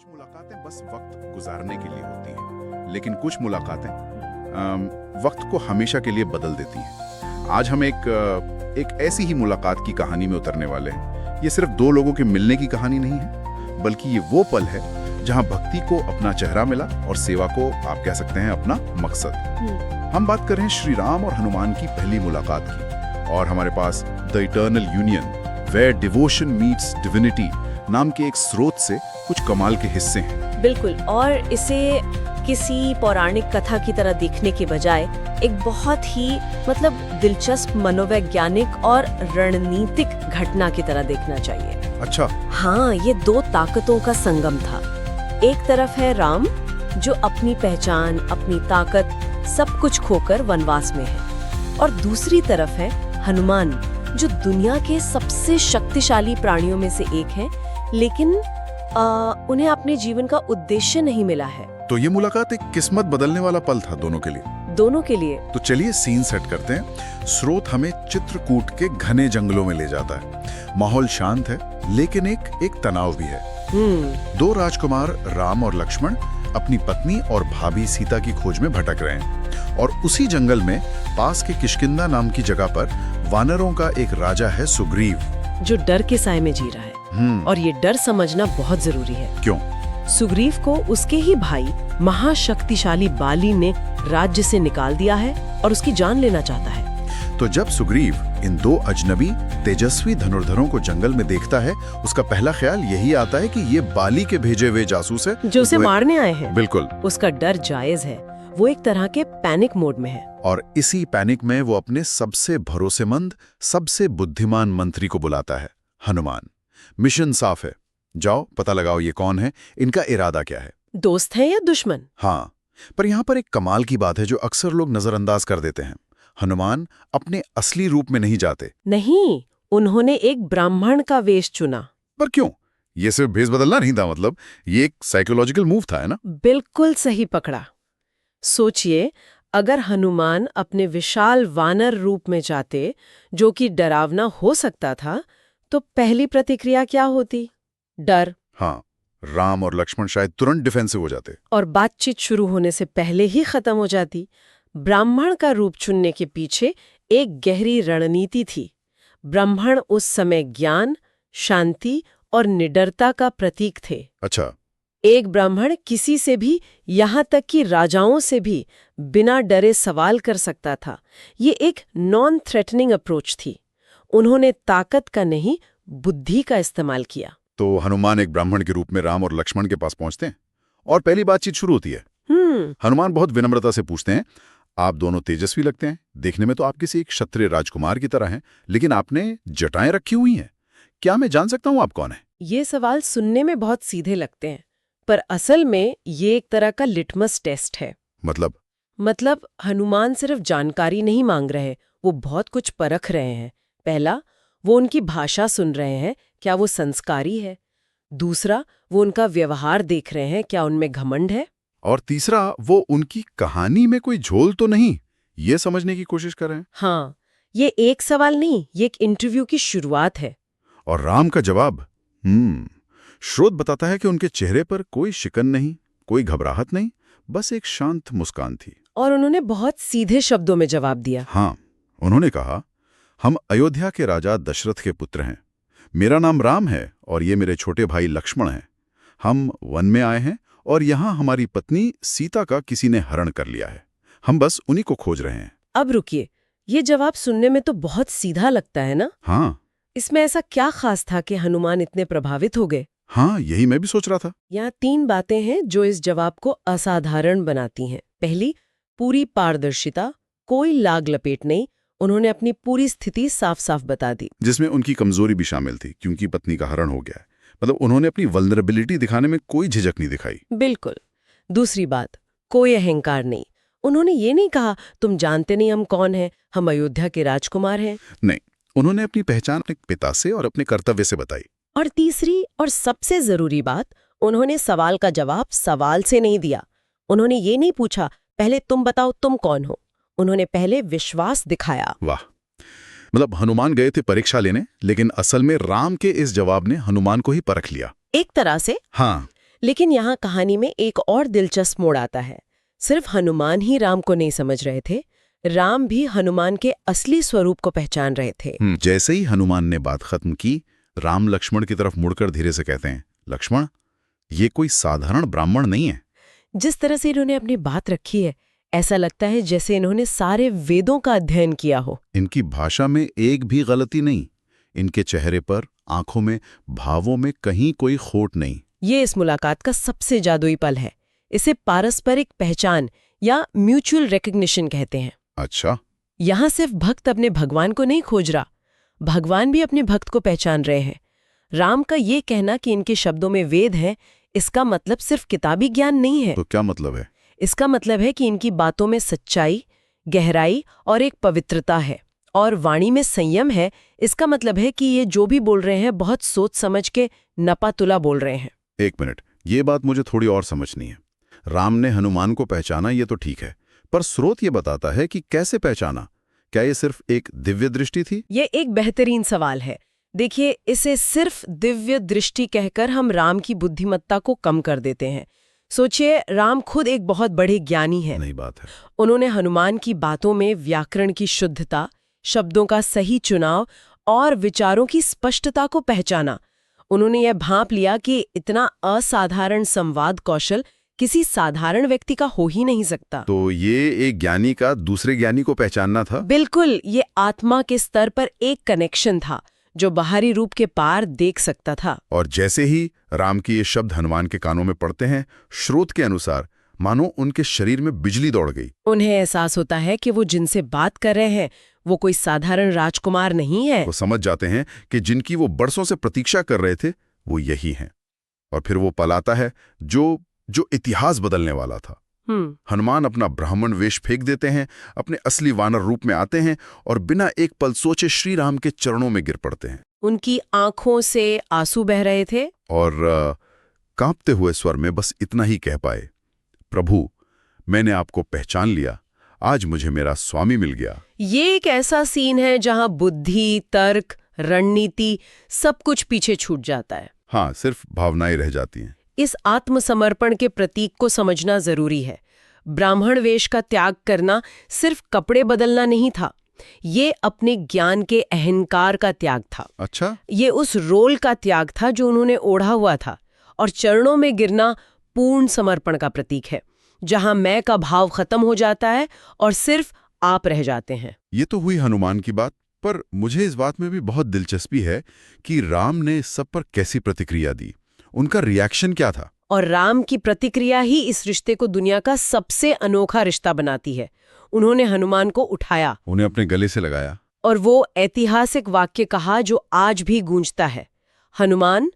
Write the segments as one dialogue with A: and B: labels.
A: कुछ मुलाकातें बस वक्त गुजारने के लिए होती हैं, लेकिन कुछ मुलाकातें वक्त को हमेशा के लिए बदल देती हैं। आज हम एक ऐसी ही मुलाकात की कहानी में उतरने वाले हैं। ये सिर्फ दो लोगों के मिलने की कहानी नहीं है, बल्कि ये वो पल है जहां भक्ति को अपना चेहरा मिला और सेवा को आप कह सकते हैं अपना मकसद। हम बात कर रहे हैं श्री राम और हनुमान की पहली मुलाकात की, और हमारे पास the eternal union where devotion meets divinity नाम के एक स्रोत से कुछ कमाल के हिस्से हैं।
B: बिल्कुल, और इसे किसी पौराणिक कथा की तरह देखने के बजाय एक बहुत ही दिलचस्प मनोवैज्ञानिक और रणनीतिक घटना की तरह देखना चाहिए।
A: अच्छा।
B: हाँ, ये दो ताकतों का संगम था। एक तरफ है राम, जो अपनी पहचान, अपनी ताकत सब कुछ खोकर वनवास में है, और दूसरी तरफ है हनुमान, जो दुनिया के सबसे शक्तिशाली प्राणियों में से एक है, लेकिन उन्हें अपने जीवन का उद्देश्य नहीं मिला है।
A: तो ये मुलाकात एक किस्मत बदलने वाला पल था दोनों के लिए। तो चलिए सीन सेट करते हैं। स्रोत हमें चित्रकूट के घने जंगलों में ले जाता है। माहौल शांत है, लेकिन एक तनाव भी है। दो राजकुमार राम और लक्ष्मण अपनी पत्नी और भाभी सीता की खोज में भटक रहे हैं, और उसी जंगल में पास के किष्किंधा नाम की जगह पर वानरों का एक राजा है सुग्रीव,
B: जो डर के साए में जी रहा है। और ये डर समझना बहुत जरूरी है।
A: क्यों?
B: सुग्रीव को उसके ही भाई महाशक्तिशाली बाली ने राज्य से निकाल दिया है और उसकी जान लेना चाहता है।
A: तो जब सुग्रीव इन दो अजनबी तेजस्वी धनुर्धरों को जंगल में देखता है, उसका पहला ख्याल यही आता है कि ये बाली के भेजे हुए जासूस है
B: जो उसे मारने आए हैं।
A: बिल्कुल।
B: उसका डर जायज है, वो एक तरह के पैनिक मोड में है।
A: और इसी पैनिक में वो अपने सबसे भरोसेमंद, सबसे बुद्धिमान मंत्री को बुलाता है, हनुमान। मिशन साफ है, जाओ पता लगाओ ये कौन है, इनका इरादा क्या है,
B: दोस्त है या दुश्मन।
A: हाँ, पर यहाँ पर एक कमाल की बात है जो अक्सर लोग नजरअंदाज कर देते हैं। हनुमान अपने असली रूप में नहीं जाते।
B: नहीं, उन्होंने एक ब्राह्मण का वेश चुना।
A: पर क्यों? ये सिर्फ भेष बदलना नहीं था, ये एक साइकोलॉजिकल मूव था, है ना?
B: बिल्कुल सही पकड़ा। सोचिए, अगर हनुमान अपने विशाल वानर रूप में जाते, जो कि डरावना हो सकता था, तो पहली प्रतिक्रिया क्या होती? डर।
A: हाँ, राम और लक्ष्मण शायद तुरंत डिफेंसिव हो जाते
B: और बातचीत शुरू होने से पहले ही खत्म हो जाती। ब्राह्मण का रूप चुनने के पीछे एक गहरी रणनीति थी। ब्राह्मण उस समय ज्ञान, शांति और निडरता का प्रतीक थे।
A: अच्छा।
B: एक ब्राह्मण किसी से भी, यहाँ तक कि राजाओं से भी, बिना डरे सवाल कर सकता था। ये एक नॉन थ्रेटनिंग अप्रोच थी। उन्होंने ताकत का नहीं, बुद्धि का इस्तेमाल किया।
A: तो हनुमान एक ब्राह्मण के रूप में राम और लक्ष्मण के पास पहुंचते हैं और पहली बातचीत शुरू होती है। हनुमान बहुत विनम्रता से पूछते हैं, आप दोनों तेजस्वी लगते हैं, देखने में तो आप किसी एक क्षत्रिय राजकुमार की तरह हैं, लेकिन आपने जटाएं रखी हुई हैं, क्या मैं जान सकता हूं आप कौन है?
B: ये सवाल सुनने में बहुत सीधे लगते हैं, पर असल में ये एक तरह का लिटमस टेस्ट है। मतलब हनुमान सिर्फ जानकारी नहीं मांग रहे, वो बहुत कुछ परख रहे हैं। पहला, वो उनकी भाषा सुन रहे हैं, क्या वो संस्कारी है। दूसरा, वो उनका व्यवहार देख रहे हैं, क्या उनमें घमंड है।
A: और तीसरा, वो उनकी कहानी में कोई झोल तो नहीं, ये समझने की कोशिश कर रहे हैं।
B: हाँ, ये एक सवाल नहीं, ये एक इंटरव्यू की शुरुआत है।
A: और राम का जवाब, स्रोत बताता है कि उनके चेहरे पर कोई शिकन नहीं, कोई घबराहट नहीं, बस एक शांत मुस्कान थी।
B: और उन्होंने बहुत सीधे शब्दों में जवाब दिया।
A: हाँ, उन्होंने कहा, हम अयोध्या के राजा दशरथ के पुत्र हैं, मेरा नाम राम है और ये मेरे छोटे भाई लक्ष्मण हैं। हम वन में आए हैं और यहाँ हमारी पत्नी सीता का किसी ने हरण कर लिया है, हम बस उन्हीं को खोज रहे हैं।
B: अब रुकिए, ये जवाब सुनने में तो बहुत सीधा लगता है ना?
A: हाँ।
B: इसमें ऐसा क्या खास था कि हनुमान इतने प्रभावित हो गए?
A: हाँ, यही मैं भी सोच रहा था।
B: यहाँ 3 बातें हैं जो इस जवाब को असाधारण बनाती हैं। पहली, पूरी पारदर्शिता, कोई लाग लपेट नहीं, उन्होंने अपनी पूरी स्थिति साफ साफ बता दी,
A: जिसमें उनकी कमजोरी भी शामिल थी, क्योंकि पत्नी का हरण हो गया है। उन्होंने अपनी वल्नरेबिलिटी दिखाने में कोई झिझक नहीं दिखाई।
B: बिल्कुल। दूसरी बात, कोई अहंकार नहीं, उन्होंने ये नहीं कहा तुम जानते नहीं हम कौन हैं, हम अयोध्या के राजकुमार हैं।
A: नहीं, उन्होंने अपनी पहचान अपने पिता से और अपने कर्तव्य से बताई।
B: और तीसरी और सबसे जरूरी बात, उन्होंने सवाल का जवाब सवाल से नहीं दिया। उन्होंने ये नहीं पूछा पहले तुम बताओ तुम कौन हो, उन्होंने पहले विश्वास दिखाया।
A: वाह, हनुमान गए थे परीक्षा लेने, लेकिन असल में राम के इस जवाब ने हनुमान को ही परख लिया।
B: एक तरह से।
A: हाँ।
B: लेकिन यहाँ कहानी में एक और दिलचस्प मोड़ आता है। सिर्फ हनुमान ही राम को नहीं समझ रहे थे, राम भी हनुमान के असली स्वरूप को पहचान रहे थे।
A: जैसे ही हनुमान ने बात खत्म की, राम लक्ष्मण की तरफ मुड़कर धीरे से कहते हैं, लक्ष्मण, ये कोई साधारण ब्राह्मण नहीं है।
B: जिस तरह से इन्होंने अपनी बात रखी है, ऐसा लगता है जैसे इन्होंने सारे वेदों का अध्ययन किया हो।
A: इनकी भाषा में एक भी गलती नहीं, इनके चेहरे पर, आंखों में, भावों में कहीं कोई खोट नहीं।
B: ये इस मुलाकात का सबसे जादुई पल है। इसे पारस्परिक पहचान या म्यूचुअल रिकग्निशन कहते हैं।
A: अच्छा।
B: यहाँ सिर्फ भक्त अपने भगवान को नहीं खोज रहा, भगवान भी अपने भक्त को पहचान रहे हैं। राम का ये कहना कि इनके शब्दों में वेद है, इसका मतलब सिर्फ किताबी ज्ञान नहीं है।
A: तो क्या मतलब है?
B: इसका मतलब है कि इनकी बातों में सच्चाई, गहराई और एक पवित्रता है, और वाणी में संयम है। इसका मतलब है कि ये जो भी बोल रहे हैं बहुत सोच समझ के नपातुला बोल रहे हैं।
A: एक मिनट, ये बात मुझे थोड़ी और समझनी है। राम ने हनुमान को पहचाना, ये तो ठीक है, पर स्रोत ये बताता है कि कैसे पहचाना। क्या ये सिर्फ एक दिव्य दृष्टि थी?
B: ये एक बेहतरीन सवाल है। देखिए, इसे सिर्फ दिव्य दृष्टि कहकर हम राम की बुद्धिमत्ता को कम कर देते हैं। सोचिए, राम खुद एक बहुत बड़े ज्ञानी हैं।
A: नहीं बात है।
B: उन्होंने हनुमान की बातों में व्याकरण की शुद्धता, शब्दों का सही चुनाव और विचारों की स्पष्टता को पहचाना। उन्होंने यह भांप लिया कि इतना असाधारण संवाद कौशल किसी साधारण व्यक्ति का हो ही नहीं सकता।
A: तो ये एक ज्ञानी का दूसरे ज्ञानी को पहचानना था?
B: बिल्कुल, ये आत्मा के स्तर पर एक कनेक्शन था जो बाहरी रूप के पार देख सकता था।
A: और जैसे ही राम की ये शब्द हनुमान के कानों में पड़ते हैं, स्रोत के अनुसार मानो उनके शरीर में बिजली दौड़ गई।
B: उन्हें एहसास होता है कि वो जिनसे बात कर रहे हैं वो कोई साधारण राजकुमार नहीं है।
A: वो समझ जाते हैं कि जिनकी वो बरसों से प्रतीक्षा कर रहे थे वो यही हैं। और फिर वो पल आता है जो इतिहास बदलने वाला था। हनुमान अपना ब्राह्मण वेश फेंक देते हैं, अपने असली वानर रूप में आते हैं और बिना एक पल सोचे श्री राम के चरणों में गिर पड़ते हैं।
B: उनकी आंखों से आंसू बह रहे थे
A: और कांपते हुए स्वर में बस इतना ही कह पाए, प्रभु, मैंने आपको पहचान लिया, आज मुझे मेरा स्वामी मिल गया।
B: ये एक ऐसा सीन है जहां बुद्धि, तर्क, रणनीति सब कुछ पीछे छूट जाता है।
A: हाँ, सिर्फ भावनाएं रह जाती हैं।
B: इस आत्मसमर्पण के प्रतीक को समझना जरूरी है। ब्राह्मण वेश का त्याग करना सिर्फ कपड़े बदलना नहीं था, ये अपने ज्ञान के अहंकार का त्याग था।
A: अच्छा?
B: ये उस रोल का त्याग था जो उन्होंने ओढ़ा हुआ था। और चरणों में गिरना पूर्ण समर्पण का प्रतीक है, जहां मैं का भाव खत्म हो जाता है और सिर्फ आप रह जाते हैं।
A: ये तो हुई हनुमान की बात, पर मुझे इस बात में भी बहुत दिलचस्पी है कि राम ने इस सब पर कैसी प्रतिक्रिया दी। उनका रिएक्शन क्या था?
B: और राम की प्रतिक्रिया ही इस रिश्ते को दुनिया का सबसे अनोखा रिश्ता बनाती है। उन्होंने हनुमान को उठाया,
A: उन्हें अपने गले से लगाया
B: और वो ऐतिहासिक वाक्य कहा जो आज भी गूंजता है, हनुमान,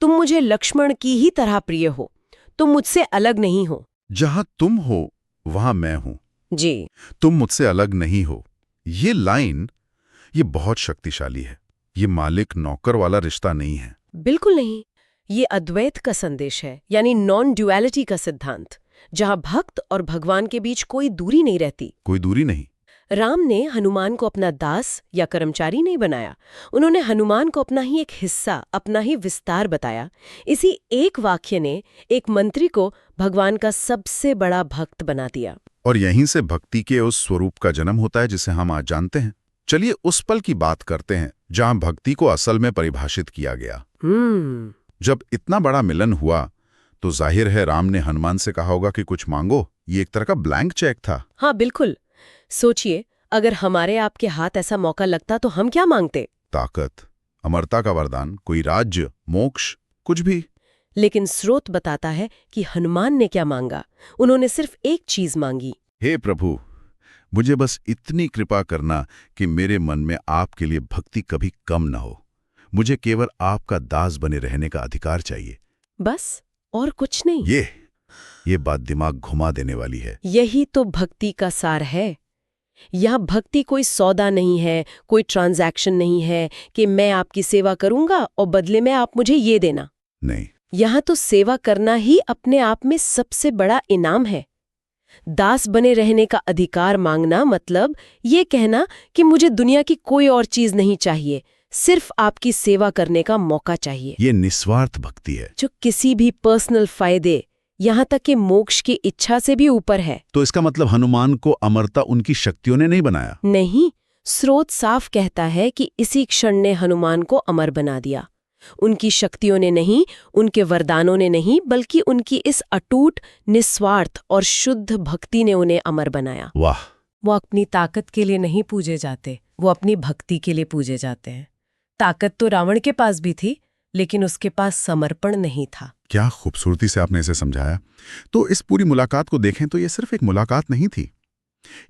B: तुम मुझे लक्ष्मण की ही तरह प्रिय हो, तुम मुझसे अलग नहीं हो।
A: जहां तुम हो वहां मैं हूं
B: जी,
A: तुम मुझसे अलग नहीं हो। ये लाइन, ये बहुत शक्तिशाली है। ये मालिक नौकर वाला रिश्ता नहीं है।
B: बिल्कुल नहीं। ये अद्वैत का संदेश है, यानी नॉन ड्युअलिटी का सिद्धांत, जहां भक्त और भगवान के बीच कोई दूरी नहीं रहती।
A: कोई दूरी नहीं।
B: राम ने हनुमान को अपना दास या कर्मचारी नहीं बनाया, उन्होंने हनुमान को अपना ही एक हिस्सा, अपना ही विस्तार बताया। इसी एक वाक्य ने एक मंत्री को भगवान का सबसे बड़ा भक्त बना दिया।
A: और यहीं से भक्ति के उस स्वरूप का जन्म होता है जिसे हम आज जानते हैं। चलिए उस पल की बात करते हैं जहां भक्ति को असल में परिभाषित किया गया। जब इतना बड़ा मिलन हुआ तो जाहिर है राम ने हनुमान से कहा होगा कि कुछ मांगो। ये एक तरह का ब्लैंक चेक था।
B: हाँ, बिल्कुल। सोचिए, अगर हमारे आपके हाथ ऐसा मौका लगता तो हम क्या मांगते?
A: ताकत, अमरता का वरदान, कोई राज्य, मोक्ष, कुछ भी।
B: लेकिन स्रोत बताता है कि हनुमान ने क्या मांगा। उन्होंने सिर्फ एक चीज मांगी,
A: हे प्रभु, मुझे बस इतनी कृपा करना कि मेरे मन में आपके लिए भक्ति कभी कम न हो। मुझे केवल आपका दास बने रहने का अधिकार चाहिए।
B: बस, और कुछ नहीं।
A: ये बात दिमाग घुमा देने वाली है।
B: यही तो भक्ति का सार है। यह भक्ति कोई सौदा नहीं है, कोई ट्रांजैक्शन नहीं है कि मैं आपकी सेवा करूंगा और बदले में आप मुझे ये देना।
A: नहीं,
B: यहाँ तो सेवा करना ही अपने आप में सबसे बड़ा इनाम है। दास बने रहने का अधिकार मांगना मतलब ये कहना कि मुझे दुनिया की कोई और चीज नहीं चाहिए, सिर्फ आपकी सेवा करने का मौका चाहिए,
A: ये निस्वार्थ भक्ति है।
B: जो किसी भी पर्सनल फायदे यहाँ तक कि मोक्ष की इच्छा से भी ऊपर है।
A: तो इसका मतलब हनुमान को अमरता उनकी शक्तियों ने नहीं बनाया?
B: नहीं, स्रोत साफ कहता है कि इसी क्षण ने हनुमान को अमर बना दिया। उनकी शक्तियों ने नहीं, उनके वरदानों ने नहीं, बल्कि उनकी इस अटूट, निस्वार्थ और शुद्ध भक्ति ने उन्हें अमर बनाया।
A: वाह!
B: वो अपनी ताकत के लिए नहीं पूजे जाते, वो अपनी भक्ति के लिए पूजे जाते हैं। ताकत तो रावण के पास भी थी, लेकिन उसके पास समर्पण नहीं था।
A: क्या खूबसूरती से आपने इसे समझाया। तो इस पूरी मुलाकात को देखें तो ये सिर्फ एक मुलाकात नहीं थी,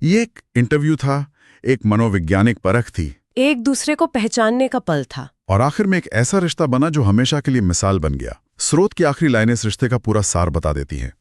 A: ये एक इंटरव्यू था, एक मनोवैज्ञानिक परख थी,
B: एक दूसरे को पहचानने का पल था।
A: और आखिर में एक ऐसा रिश्ता बना जो हमेशा के लिए मिसाल बन गया। स्रोत की आखिरी लाइनें इस रिश्ते का पूरा सार बता देती हैं।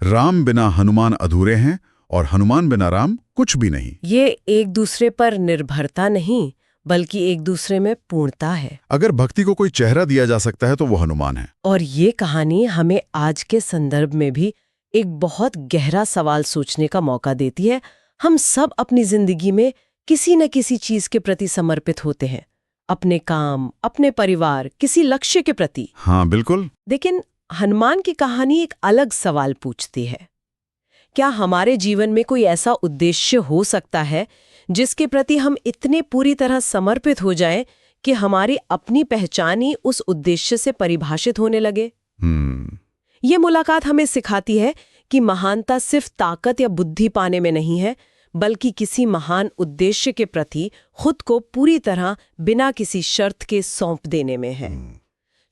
A: राम बिना हनुमान अधूरे हैं और हनुमान बिना राम कुछ भी नहीं।
B: ये एक दूसरे पर निर्भरता नहीं, बल्कि एक दूसरे में पूर्णता है।
A: अगर भक्ति को कोई चेहरा दिया जा सकता है तो वो हनुमान है।
B: और ये कहानी हमें आज के संदर्भ में भी एक बहुत गहरा सवाल सोचने का मौका देती है। हम सब अपनी जिंदगी में किसी न किसी चीज के प्रति समर्पित होते हैं, अपने काम, अपने परिवार, किसी लक्ष्य के प्रति।
A: हाँ, बिल्कुल।
B: लेकिन हनुमान की कहानी एक अलग सवाल पूछती है। क्या हमारे जीवन में कोई ऐसा उद्देश्य हो सकता है जिसके प्रति हम इतने पूरी तरह समर्पित हो जाएं कि हमारी अपनी पहचान ही उस उद्देश्य से परिभाषित होने लगे? ये मुलाकात हमें सिखाती है कि महानता सिर्फ ताकत या बुद्धि पाने में नहीं है, बल्कि किसी महान उद्देश्य के प्रति खुद को पूरी तरह बिना किसी शर्त के सौंप देने में है।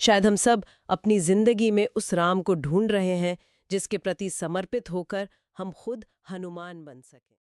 B: शायद हम सब अपनी जिंदगी में उस राम को ढूंढ रहे हैं जिसके प्रति समर्पित होकर हम खुद हनुमान बन सकें।